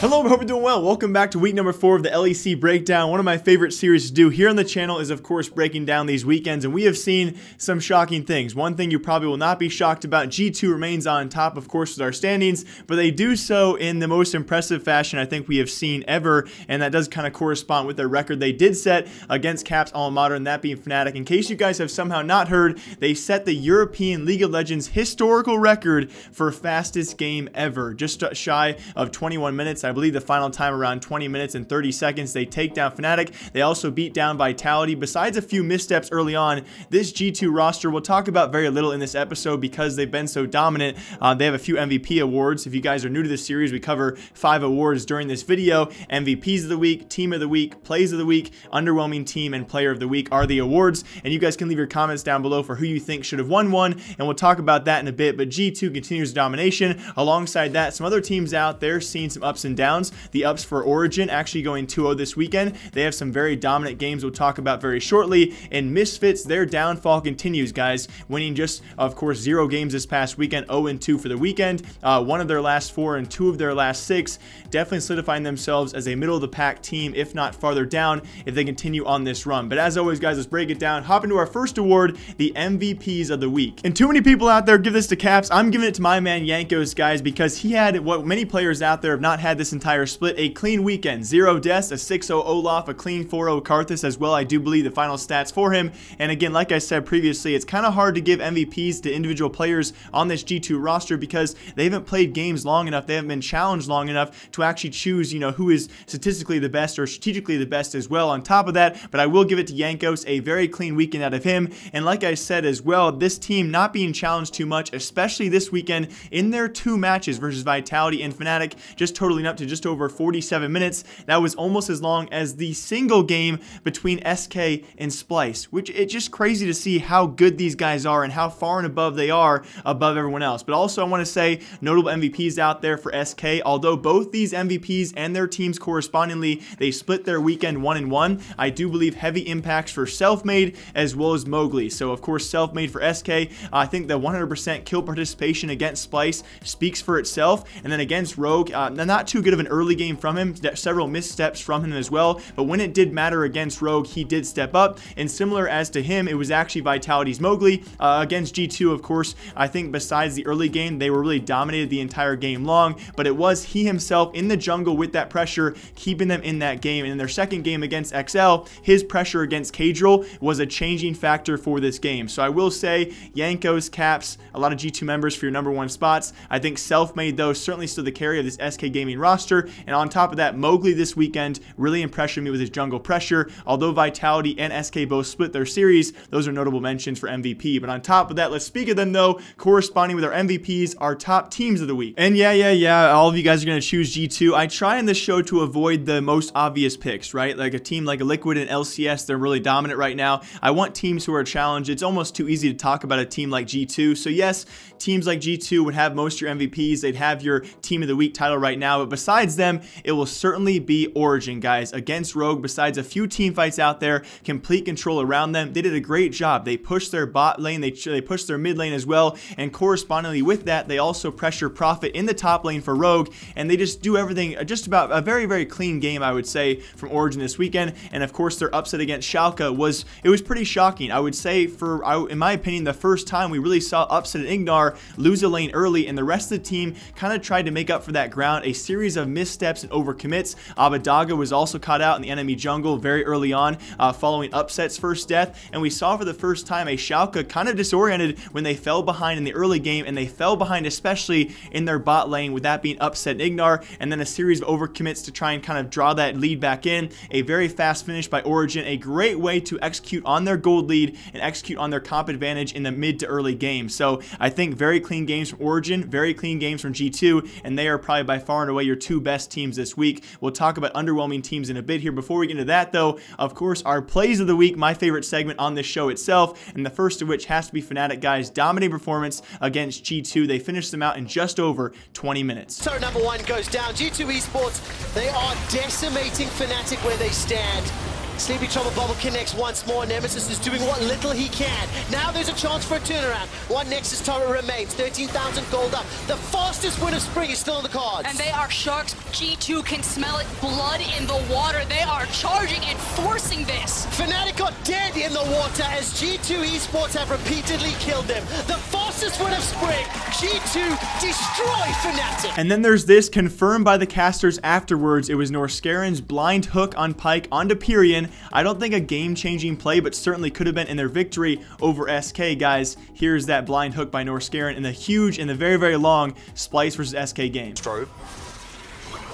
Hello, hope you're doing well. Welcome back to week number 4 of the LEC breakdown. One of my favorite series to do here on the channel is, of course, breaking down these weekends, and we have seen some shocking things. One thing you probably will not be shocked about, G2 remains on top, of course, with our standings, but they do so in the most impressive fashion I think we have seen ever, and that does kind of correspond with their record they did set against Cap's alma mater, and that being Fnatic. In case you guys have somehow not heard, they set the European League of Legends historical record for fastest game ever, just shy of 21 minutes. I believe the final time around 20 minutes and 30 seconds. They take down Fnatic. They also beat down Vitality. Besides a few missteps early on, this G2 roster we'll talk about very little in this episode because they've been so dominant. They have a few MVP awards. If you guys are new to this series, we cover 5 awards during this video. MVPs of the week, Team of the week, Plays of the week, Underwhelming Team, and Player of the week are the awards. And you guys can leave your comments down below for who you think should have won one, and we'll talk about that in a bit. But G2 continues domination. Alongside that, some other teams out there seeing some ups and downs. The ups for Origen actually going 2-0 this weekend. They have some very dominant games we'll talk about very shortly. And Misfits, their downfall continues, guys, winning just, of course, 0 games this past weekend, 0-2 for the weekend. 1 of their last 4 and 2 of their last 6, definitely solidifying themselves as a middle of the pack team, if not farther down, if they continue on this run. But as always, guys, let's break it down. Hop into our first award, the MVPs of the week. And too many people out there give this to Caps. I'm giving it to my man Yankos, guys, because he had what many players out there have not had this entire split, a clean weekend. 0 deaths, a 6-0 Olaf, a clean 4-0 Karthus as well. I do believe the final stats for him. And again, like I said previously, it's kind of hard to give MVPs to individual players on this G2 roster because they haven't played games long enough. They haven't been challenged long enough to actually choose, who is statistically the best or strategically the best as well on top of that. But I will give it to Yankos, a very clean weekend out of him. And like I said as well, this team not being challenged too much, especially this weekend in their 2 matches versus Vitality and Fnatic, just totaling up to just over 47 minutes. That was almost as long as the single game between SK and Splice, which it's just crazy to see how good these guys are and how far and above they are above everyone else. But also I want to say notable MVPs out there for SK. Although both these MVPs and their teams correspondingly, they split their weekend 1-1. I do believe heavy impacts for Selfmade as well as Mowgli. So of course Selfmade for SK, I think the 100% kill participation against Splice speaks for itself. And then against Rogue, not too good of an early game from him, several missteps from him as well, but when it did matter against Rogue, he did step up. And similar as to him, it was actually Vitality's Mowgli against G2. Of course, I think besides the early game, they were really dominated the entire game long, but it was he himself in the jungle with that pressure, keeping them in that game. And in their second game against XL, his pressure against Cadril was a changing factor for this game. So I will say Yankos, Caps, a lot of G2 members for your #1 spots. I think Selfmade, though, certainly still the carry of this SK Gaming roster. And on top of that, Mowgli this weekend really impressed me with his jungle pressure. Although Vitality and SK both split their series, those are notable mentions for MVP. But on top of that, let's speak of them though, corresponding with our MVPs, our top teams of the week. And yeah, all of you guys are going to choose G2. I try in this show to avoid the most obvious picks, right? Like a team like Liquid and LCS, they're really dominant right now. I want teams who are challenged. It's almost too easy to talk about a team like G2. So yes, teams like G2 would have most of your MVPs. They'd have your team of the week title right now. But besides them, it will certainly be Origen, guys, against Rogue. Besides a few team fights out there, complete control around them. They did a great job. They pushed their bot lane, they pushed their mid lane as well, and correspondingly with that, they also pressure Prophet in the top lane for Rogue, and they just do everything, just about a very, very clean game, I would say, from Origen this weekend. And of course, their upset against Shalke was pretty shocking. I would say, in my opinion, the first time we really saw upset and Ignar lose a lane early, and the rest of the team kind of tried to make up for that ground. A series of missteps and overcommits. Abadaga was also caught out in the enemy jungle very early on, following Upset's first death, and we saw for the first time a Shalke kind of disoriented when they fell behind in the early game, and they fell behind especially in their bot lane, with that being Upset and Ignar, and then a series of overcommits to try and kind of draw that lead back in. A very fast finish by Origen, a great way to execute on their gold lead and execute on their comp advantage in the mid to early game. So I think very clean games from Origen, very clean games from G2, and they are probably by far and away your 2 best teams this week. We'll talk about underwhelming teams in a bit here. Before we get into that though, of course, our plays of the week, my favorite segment on this show itself, and the first of which has to be Fnatic, guys. Dominating performance against G2. They finished them out in just over 20 minutes. So #1 goes down. G2 Esports, they are decimating Fnatic where they stand. Sleepy Trouble bubble connects once more. Nemesis is doing what little he can. Now there's a chance for a turnaround. One Nexus turret remains. 13,000 gold up. The fastest win of spring is still on the cards. And they are sharks. G2 can smell it. Blood in the water. They are charging and forcing this. Fnatic got dead in the water as G2 Esports have repeatedly killed them. The fastest win of spring. G2 destroy Fnatic. And then there's this confirmed by the casters afterwards. It was Norskeren's blind hook on Pike onto Origen. I don't think a game-changing play, but certainly could have been in their victory over SK, guys. Here's that blind hook by Norskeren in the huge and the very, very long Splyce versus SK game. Strobe.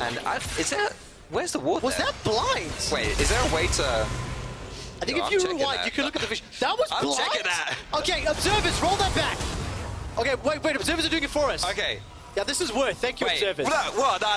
And is there... Where's the ward Was there? that blind? Wait, is there a way to... I think if you rewind, you can look at the vision. That was blind? I'm checking that. Okay, observers, roll that back. Okay, wait, observers are doing it for us. Okay. Yeah, this is worth. Thank you, observers. What? No.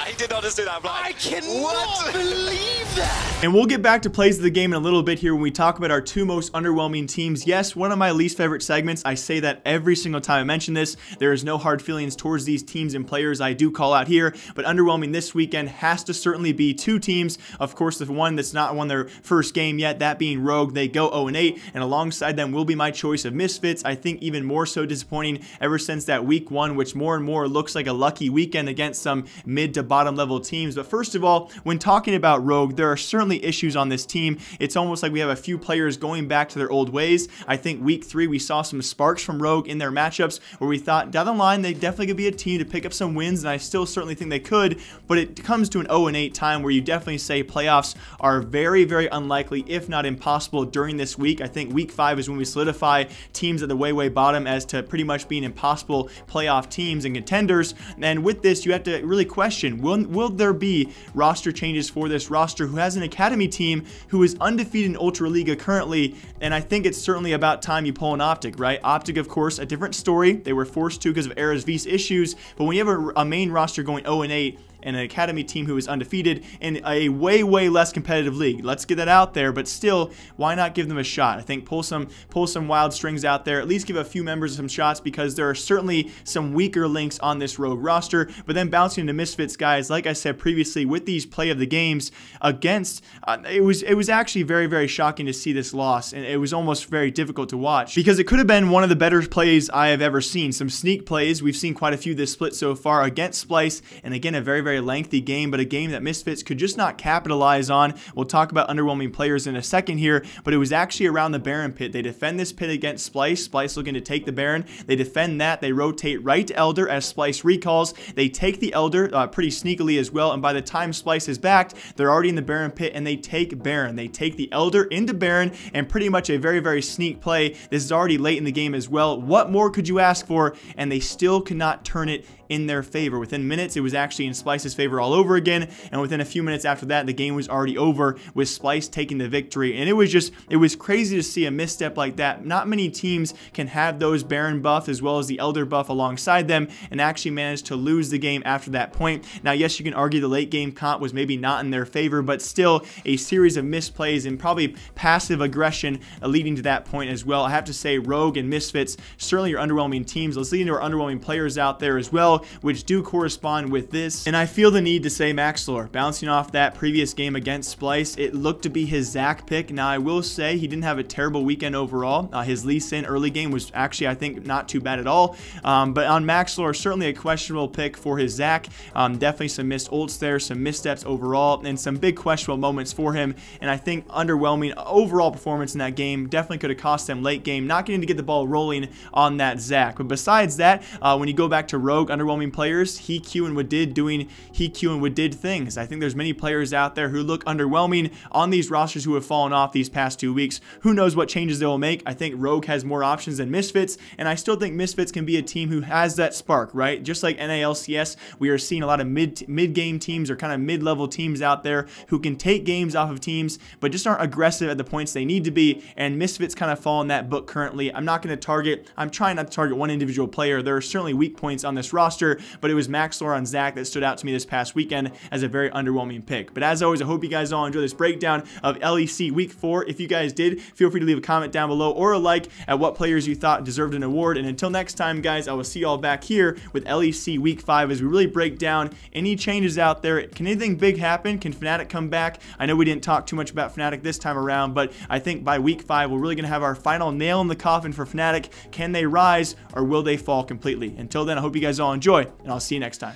He did not just do that blind. I cannot believe that. And we'll get back to plays of the game in a little bit here when we talk about our two most underwhelming teams. Yes, one of my least favorite segments. I say that every single time I mention this. There is no hard feelings towards these teams and players I do call out here, but underwhelming this weekend has to certainly be two teams. Of course, the one that's not won their first game yet, that being Rogue. They go 0-8, and alongside them will be my choice of Misfits. I think even more so disappointing ever since that week one, which more and more looks like a lucky weekend against some mid to bottom level teams. But first of all, when talking about Rogue, there are certainly issues on this team. It's almost like we have a few players going back to their old ways. I think week 3 we saw some sparks from Rogue in their matchups where we thought down the line they definitely could be a team to pick up some wins, and I still certainly think they could, but it comes to an 0-8 time where you definitely say playoffs are very, very unlikely, if not impossible, during this week. I think week 5 is when we solidify teams at the way bottom as to pretty much being impossible playoff teams and contenders. And with this, you have to really question, will there be roster changes for this roster who has an academy team who is undefeated in Ultraliga currently? And I think it's certainly about time you pull an Optic, right? Optic, of course, a different story. They were forced to because of Era's V's issues, but when you have a main roster going 0-8 and an academy team who is undefeated in a way less competitive league, let's get that out there, but still, why not give them a shot? I think pull some wild strings out there, at least give a few members some shots, because there are certainly some weaker links on this Rogue roster. But then bouncing into Misfits, guys, like I said previously, with these play of the games against, it was actually very shocking to see this loss, and it was almost very difficult to watch because it could have been one of the better plays I have ever seen. Some sneak plays, we've seen quite a few this split so far against Splyce, and again, a very lengthy game, but a game that Misfits could just not capitalize on. We'll talk about underwhelming players in a second here, but it was actually around the Baron pit. They defend this pit against Splyce. Splyce looking to take the Baron. They defend that. They rotate right to Elder as Splyce recalls. They take the Elder pretty sneakily as well, and by the time Splyce is backed, they're already in the Baron pit, and they take Baron. They take the Elder into Baron, and pretty much a very sneak play. This is already late in the game as well. What more could you ask for? And they still could not turn it in their favor. Within minutes, it was actually in Splyce's favor all over again, and within a few minutes after that, the game was already over with Splyce taking the victory. And it was crazy to see a misstep like that. Not many teams can have those Baron buff as well as the Elder buff alongside them and actually manage to lose the game after that point. Now, yes, you can argue the late game comp was maybe not in their favor, but still a series of misplays and probably passive aggression leading to that point as well. I have to say, Rogue and Misfits certainly are underwhelming teams. Let's lead into our underwhelming players out there as well, which do correspond with this. And I feel the need to say Maxlor. Bouncing off that previous game against Splyce, it looked to be his Zac pick. Now, I will say he didn't have a terrible weekend overall. His Lee Sin early game was actually, I think, not too bad at all. But on Maxlor, certainly a questionable pick for his Zac. Definitely some missed ults there, some missteps overall, and some big questionable moments for him. And I think underwhelming overall performance in that game definitely could have cost them late game, not getting to get the ball rolling on that Zac. But besides that, when you go back to Rogue, underwhelming players, He-Q and Wadid doing He-Q and Wadid things. I think there's many players out there who look underwhelming on these rosters who have fallen off these past 2 weeks. Who knows what changes they will make? I think Rogue has more options than Misfits, and I still think Misfits can be a team who has that spark, right? Just like NALCS, we are seeing a lot of mid-game teams or kind of mid-level teams out there who can take games off of teams, but just aren't aggressive at the points they need to be, and Misfits kind of fall in that book currently. I'm trying not to target one individual player. There are certainly weak points on this roster, but it was Maxlor on Zac that stood out to me me this past weekend as a very underwhelming pick. But as always, I hope you guys all enjoy this breakdown of LEC Week 4. If you guys did, feel free to leave a comment down below or a like at what players you thought deserved an award. And until next time, guys, I will see you all back here with LEC Week 5 as we really break down any changes out there. Can anything big happen? Can Fnatic come back? I know we didn't talk too much about Fnatic this time around, but I think by Week 5, we're really going to have our final nail in the coffin for Fnatic. Can they rise or will they fall completely? Until then, I hope you guys all enjoy, and I'll see you next time.